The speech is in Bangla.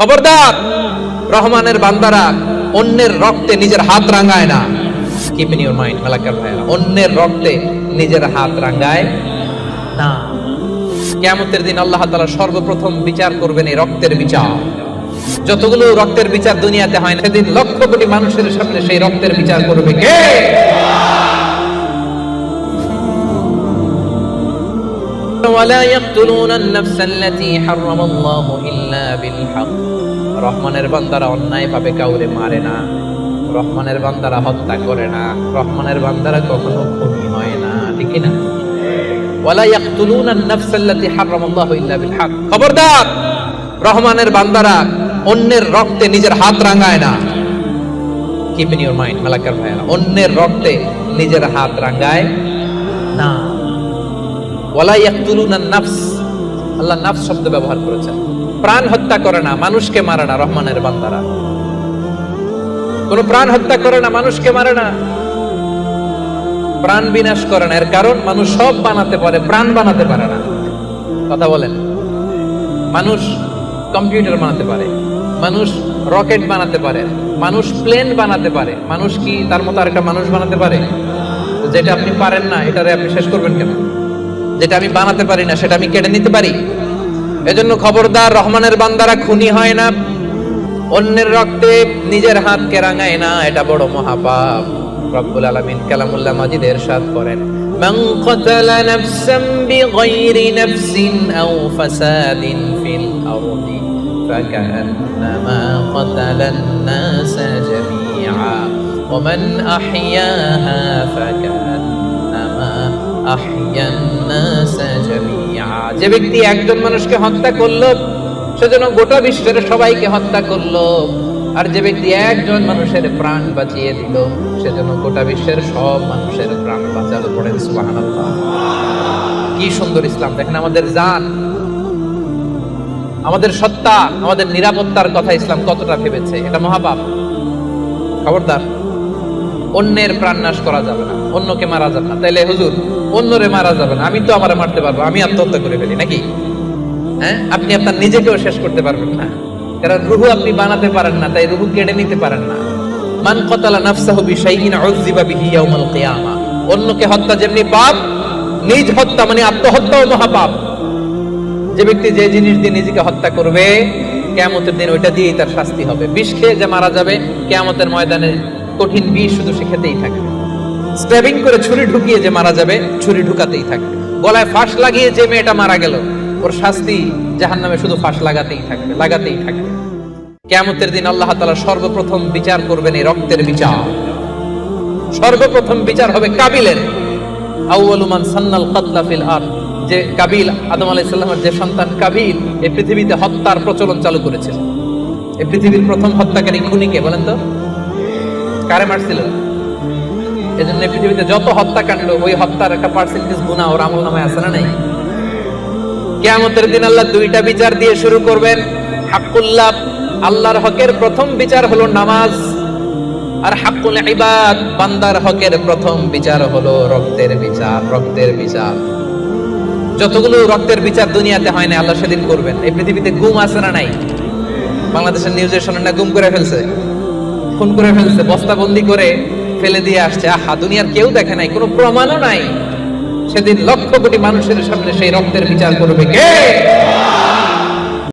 খবরদার, রহমানের বান্দারা অন্যের রক্তে নিজের হাত রাঙায় না। Keep in your mind Malakar ভাইরা, অন্যের রক্তে নিজের হাত রাঙায় না। কিয়ামতের দিন আল্লাহ তাআলা সর্বপ্রথম বিচার করবেন এই রক্তের বিচার। যতগুলো রক্তের বিচার দুনিয়াতে হয় না, সেদিন লক্ষ কোটি মানুষের সামনে সেই রক্তের বিচার করবে কে? ওয়ালা ইয়াকতুলুনা আন-নাফসা আল্লাতী হারামাল্লাহু ইল্লা বিল হক। রহমানের বান্দারা অন্যায়ভাবে কাউরে মারে না, রহমানের বান্দারা হত্যা করে না, রহমানের বান্দারা কখনো খুনি হয় না, ঠিক না? ওয়ালা ইয়াকতুলুনা আন-নাফসা আল্লাতী হারামাল্লাহু ইল্লা বিল হক। খবরদার, রহমানের বান্দারা অন্যের রক্তে নিজের হাত রাঙায় না। Keep in your mind Malakar ভাইরা, অন্যের রক্তে নিজের হাত রাঙায় না। ওয়ালা ইয়াকতুলুনা আন-নাফস, আল্লাহ নাফস শব্দ ব্যবহার করেছেন। প্রাণ হত্যা করে না, মানুষকে মারে না। রহমানের বান্দারা কোন প্রাণ হত্যা করে না, মানুষকে মারে না, প্রাণ বিনাশ করে না। এর কারণ মানুষ সব বানাতে পারে, প্রাণ বানাতে পারে না। কথা বলেন, মানুষ কম্পিউটার বানাতে পারে, মানুষ রকেট বানাতে পারে, মানুষ প্লেন বানাতে পারে। মানুষ কি তার মতো আরেকটা মানুষ বানাতে পারে? যেটা আপনি পারেন না এটারে আপনি শেষ করবেন কেন? যেটা আমি বানাতে পারি না সেটা আমি কেটে নিতে পারি? এজন্য খবরদার, রহমানের বান্দারা খুনি হয় না, অন্যের রক্তে নিজের হাতকে রাঙায় না। এটা বড় মহাপাপ। রব্বুল আলামিন কালামুল্লাহ মাজিদে ইরশাদ করেন, মান কাতালা নাফসান বিগাইরি নাফসিন আও ফাসাদিন ফিল আরদি ফাকান্নামা কাতালান নাসা জামিআ ওয়া মান আহইয়াহা ফাকান্নামা আহইয়ান নাসা জামিআ। যে ব্যক্তি একজন মানুষকে হত্যা করলো সেজন্য গোটা বিশ্বের সবাইকে হত্যা করলো, আর যে ব্যক্তি একজন মানুষের প্রাণ বাঁচিয়ে দিল সেজন্য গোটা বিশ্বের সব মানুষের প্রাণ বাঁচালো। পড়েন সুবহানাল্লাহ। কি সুন্দর ইসলাম! দেখেন, আমাদের জান, আমাদের সত্তা, আমাদের নিরাপত্তার কথা ইসলাম কতটা ভেবেছে। এটা মহাপাপ। খবরদার, অন্যের প্রাণ নাশ করা যাবে না, অন্যকে মারা যাবে না। তাইলে হুজুর, অন্যরে মারা যাবে না, আমি তো আমারে মারতে পারবো, আমি আত্মহত্যা করে ফেলি নাকি? হ্যাঁ, আপনি আপনার নিজেকেও শেষ করতে পারবেন না, কারণ রুহু আপনি বানাতে পারেন না, তাই রুহু কেড়ে নিতে পারেন না। মান কাতালা নাফসাহু বিশাইইন উযযিবা বিহি ইয়াউমাল কিয়ামা। অন্যকে হত্যা যেমনি পাপ, নিজ হত্যা মানে আত্মহত্যাও মহাপাপ। যে ব্যক্তি যে জিনিস দিয়ে নিজেকে হত্যা করবে, কিয়ামতের দিন ওইটা দিয়েই তার শাস্তি হবে। বিষ খেয়ে যে মারা যাবে, কিয়ামতের ময়দানে কঠিন বিষ শুধু সে খেতেই থাকবে। স্ট্যাবিং করে ছুরি ঢুকিয়ে যে মারা যাবে, ছুরি ঢুকাতেই থাকবে। গলায় ফাঁস লাগিয়ে যে মেয়েটা মারা গেল, ওর শাস্তি জাহান্নামে শুধু ফাঁস লাগাতেই থাকবে, লাগাতেই থাকবে। কিয়ামতের দিন আল্লাহ তাআলা সর্বপ্রথম বিচার করবেন এই রক্তের বিচার। সর্বপ্রথম বিচার হবে কাবিলের। আউয়ালু মান সান্নাল কাতলা ফিল আরদ। যে কাবিল, আদম আলাইহিস সালামের যে সন্তান কাবিল, এই পৃথিবীতে হত্যার প্রচলন চালু করেছিল। এই পৃথিবীর প্রথম হত্যাকারী খুনিকে বলেন তো? কারে মারছিল? এজন্য পৃথিবীতে যত হত্যাকাণ্ড, ওই হত্যার একটা পার্সেন্টেজ গুনাহ ওর আমলনামায় আছে না নাই? কিয়ামতের দিন আল্লাহ দুইটা বিচার দিয়ে শুরু করবেন। হাক্কুল্লাহ, আল্লাহর হকের প্রথম বিচার হলো নামাজ, আর হাক্কুল ইবাদ, বান্দার হকের প্রথম বিচার হলো রক্তের বিচার। রক্তের বিচার, যতগুলো রক্তের বিচার দুনিয়াতে হয় না, আল্লাহ সেদিন করবেন। এই পৃথিবীতে গুম আছে না নাই? বাংলাদেশের নিউজে শোনেন না, গুম করে ফেলছে, খুন করে ফেলছে, বস্তাবন্দি করে ফেলে দিয়ে আসছে। আহা, দুনিয়ার কেউ দেখে নাই, কোনো প্রমাণও নাই। সেদিন লক্ষ কোটি মানুষের সামনে সেই রক্তের বিচার করবে কে?